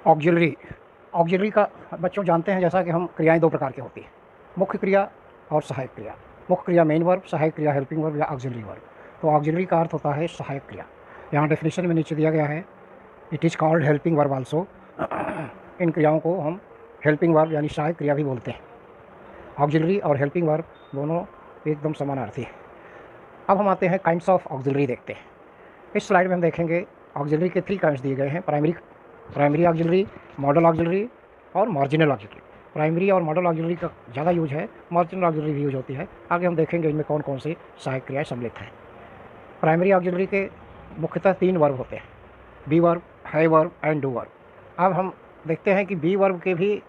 Auxiliary auxiliary का बच्चों जानते हैं, जैसा कि हम क्रियाएं दो प्रकार की होती हैं, मुख्य क्रिया और सहायक क्रिया। मुख्य क्रिया मेन वर्ब, सहायक क्रिया हेल्पिंग वर्ब या ऑक्सिलरी वर्ब। तो ऑक्सिलरी का अर्थ होता है सहायक क्रिया। यहाँ डेफिनेशन में नीचे दिया गया है, it is called helping verb also. इन क्रियाओं को हम हेल्पिंग वर्ब यानी सहायक क्रिया भी बोलते हैं। ऑक्सिलरी और हेल्पिंग वर्ब दोनों एकदम समानार्थी है। अब हम आते हैं काइंड्स ऑफ ऑक्सिलरी देखते हैं। इस स्लाइड में हम देखेंगे ऑक्सिलरी के 3 काइंड्स दिए गए हैं, प्राइमरी ऑक्सिलरी, मॉडल ऑक्सिलरी और मार्जिनल ऑक्सिलरी। प्राइमरी और मॉडल ऑक्सिलरी का ज़्यादा यूज है, मार्जिनल ऑक्सिलरी भी यूज होती है। आगे हम देखेंगे इनमें कौन कौन सी सहायक क्रियाएं सम्मिलित हैं। प्राइमरी ऑक्सिलरी के मुख्यतः 3 वर्ब होते हैं, बी वर्ब, है वर्ब एंड डू वर्ब। अब हम देखते हैं कि बी वर्ब के भी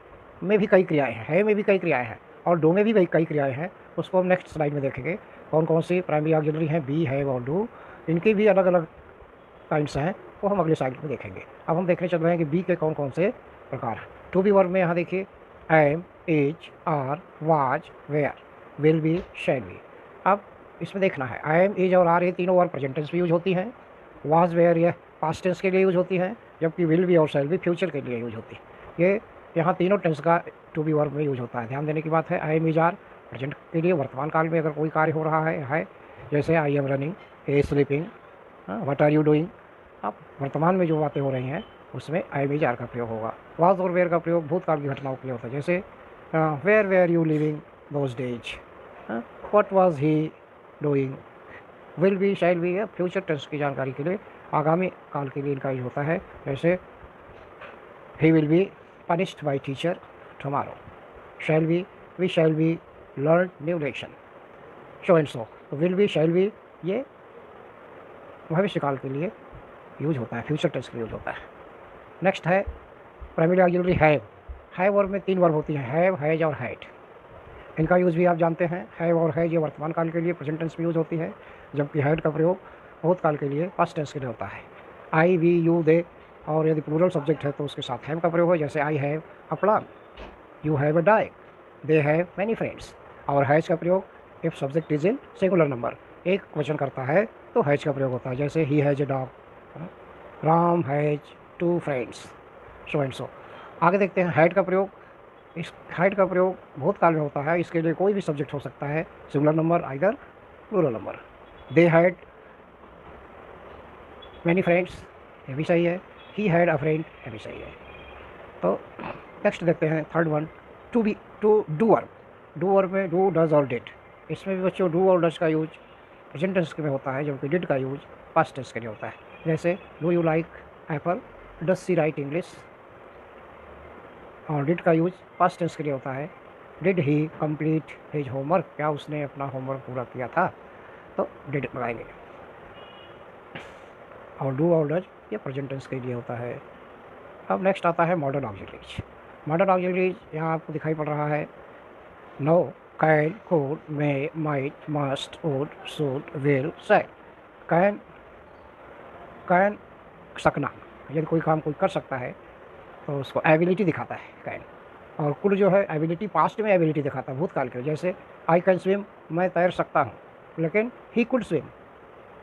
में भी कई क्रियाएं हैं, है में भी कई क्रियाएं हैं और डू में भी कई क्रियाएं हैं। उसको हम नेक्स्ट स्लाइड में देखेंगे कौन कौन सी प्राइमरी ऑक्सिलरी हैं, बी, है और डू। इनकी भी अलग अलग काइंड्स हैं, वो हम अगले स्लाइड में देखेंगे। अब हम देखने चल रहे हैं कि बी के कौन कौन से प्रकार हैं। टू बी वर्ब में यहाँ देखिए, am, is, are, was, were, will be, shall be. अब इसमें देखना है, एम, इज और आर ये तीनों वर्ब प्रेजेंट टेंस में यूज होती हैं। वाज, वेयर ये पास्ट टेंस के लिए यूज होती हैं, जबकि विल बी और शैल बी फ्यूचर के लिए यूज होती है। ये यहाँ तीनों टेंस का टू बी वर्ब में यूज होता है। ध्यान देने की बात है, एम, इज, आर प्रेजेंट के लिए वर्तमान काल में अगर कोई कार्य हो रहा है जैसे I am running, a sleeping, what are you doing. अब वर्तमान में जो बातें हो रही हैं उसमें आई एम, इज, आर का प्रयोग होगा। वाज और वेयर का प्रयोग भूतकाल की घटनाओं के लिए होता है, जैसे where were you living those days, what was he doing. Will be, shall be future tense की जानकारी के लिए, आगामी काल के लिए इनका यूज होता है। जैसे he will be punished by teacher tomorrow, shall be, we shall be learn new lesson, so and so. तो विल बी, शैल बी ये भविष्य काल के लिए यूज होता है, फ्यूचर टेंस के लिए यूज होता है। नेक्स्ट है primary auxiliary have. Have verb में 3 वर्ब होती हैं, हैव, हैज और हैड। इनका यूज़ भी आप जानते हैं, हैव और हैज ये वर्तमान काल के लिए प्रेजेंट टेंस में यूज होती है, जबकि हैड का प्रयोग भूतकाल के लिए पास्ट टेंस के लिए होता है। आई, वी, यू, दे और यदि प्लूरल सब्जेक्ट है तो उसके साथ हैव का प्रयोग है, जैसे I have a plan, you have a dike, they have many friends. और हैज का प्रयोग if subject is in singular number, एक वचन करता है तो हैज का प्रयोग होता है, जैसे he has a dog, Ram has 2 friends, so and सो। आगे देखते हैं हैड का प्रयोग। इस हैड का प्रयोग भूतकाल में होता है, इसके लिए कोई भी सब्जेक्ट हो सकता है, singular number either plural number. They had many friends ये भी सही है, ही हैड अ फ्रेंड ये भी सही है। तो नेक्स्ट देखते हैं third one, to do verb. Do verb में डू, डज और डिड। इसमें भी बच्चों डू और डज का यूज प्रेजेंट टेंस में होता है, जबकि डिड का यूज पास्ट टेंस के लिए होता है। जैसे do you like Apple, does she right English. और डिड का यूज पास्ट टेंस के लिए होता है, did he complete his homework, क्या उसने अपना होमवर्क पूरा किया था, तो डिड लगाएंगे। और डू और डज ये प्रेजेंट टेंस के लिए होता है। अब नेक्स्ट आता है मॉडर्न ऑक्सिलरीज। मॉडर्न ऑक्सिलरीज यहाँ आपको दिखाई पड़ रहा है, no, can, could, may, might, must, would, should, will, shall. Can, can सकना, यदि कोई काम कोई कर सकता है तो उसको एबिलिटी दिखाता है कैन। और कुड जो है एबिलिटी, पास्ट में एबिलिटी दिखाता है भूतकाल के, जैसे आई कैन स्विम, मैं तैर सकता हूँ, लेकिन ही कुड स्विम,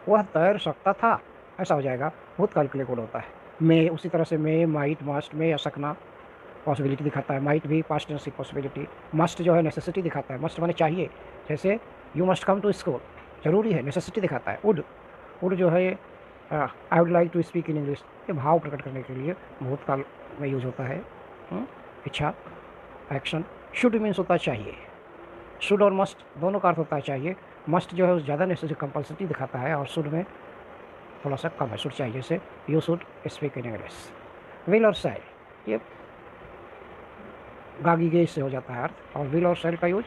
वह तैर सकता था, ऐसा हो जाएगा, भूतकाल के लिए कुड होता है। मे उसी तरह से मे, माइट, मस्ट में या सकना पॉसिबिलिटी दिखाता है, माइट भी पास्ट टेंस की पॉसिबिलिटी। मस्ट जो है नेसेसिटी दिखाता है, मस्ट माने चाहिए, जैसे you must come to school, जरूरी है, नेसेसिटी दिखाता है। वुड, वुड जो है I would like to speak in English, ये भाव प्रकट करने के लिए भूतकाल में यूज होता है। इच्छा, एक्शन। शुड मीन्स होता है चाहिए, शुड और मस्ट दोनों का अर्थ होता है चाहिए। मस्ट जो है ज़्यादा नेसेसरी कंपल्सिटी दिखाता है और शुड में थोड़ा सा कम है, शुड चाहिए, जैसे you should speak in English. Will और शैल ये गागी गेज से हो जाता है अर्थ, और विल और शैल का यूज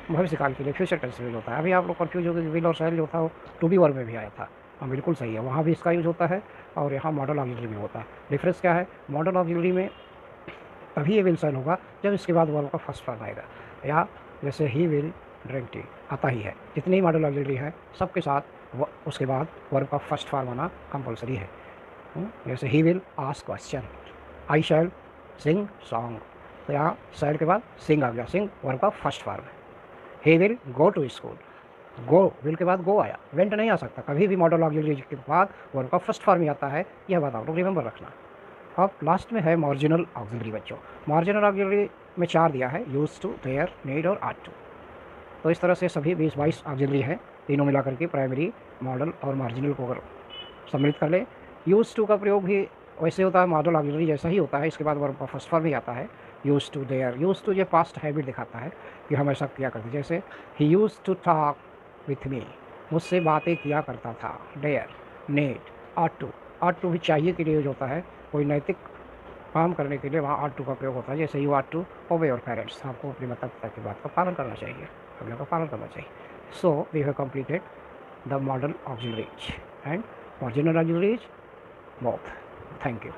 भविष्य काल के लिए फ्यूचर टेंस में यूज होता है। अभी आप लोग कन्फ्यूज हो गए कि विल और शैल जो था वो टू बी वर्ब में भी आया था, हाँ बिल्कुल सही है, वहाँ भी इसका यूज होता है और यहाँ मॉडल ऑक्सिलरी में होता है। डिफरेंस क्या है, मॉडल ऑक्सिलरी में तभी ये विल शैल होगा जब इसके बाद वर्ब का फर्स्ट फॉर्म आएगा, या जैसे ही विल ड्रिंक टी आता ही है, जितनी ही मॉडल ऑक्सिलरी है सबके साथ उसके बाद वर्ब का फर्स्ट फॉर्म आना कंपलसरी है। जैसे he will ask question, I shall sing song, तो यहाँ शैल के बाद सिंग आ गया, सिंग वर्ब का फर्स्ट फॉर्म है। He will go to school, go will के बाद गो आया, वेंट नहीं आ सकता, कभी भी मॉडल ऑक्सिलरी के बाद वर्ब का फर्स्ट फॉर्म ही आता है, यह बात आप लोग रिमेंबर रखना। अब लास्ट में है मार्जिनल ऑक्सिलरी बच्चों। मार्जिनल ऑक्सिलरी में 4 दिया है, यूज़ टू, देयर, नीड और आट टू। तो इस तरह से सभी 20-22 ऑक्सिलरी हैं, तीनों मिला करके प्राइमरी, मॉडल और मार्जिनल को अगर सम्मिलित कर लें। यूज़ टू का प्रयोग भी वैसे होता है, मॉडल ऑक्सिलरी जैसा ही होता है, इसके बाद वर्ब का फर्स्ट फॉर्म ही आता है, use to, there. Use to ये पास्ट हैबिट दिखाता है कि हम ऐसा किया करते, जैसे ही use to talk with me, मुझसे बातें किया करता था। डेयर, नीड, आट टू भी चाहिए के लिए यूज होता है, कोई नैतिक काम करने के लिए वहाँ आट टू का प्रयोग होता है, जैसे you ought to obey your parents, आपको अपने माता पिता की बात का पालन करना चाहिए, आज्ञा का पालन करना चाहिए। So we have completed the modal auxiliaries and marginal auxiliaries both. Thank you.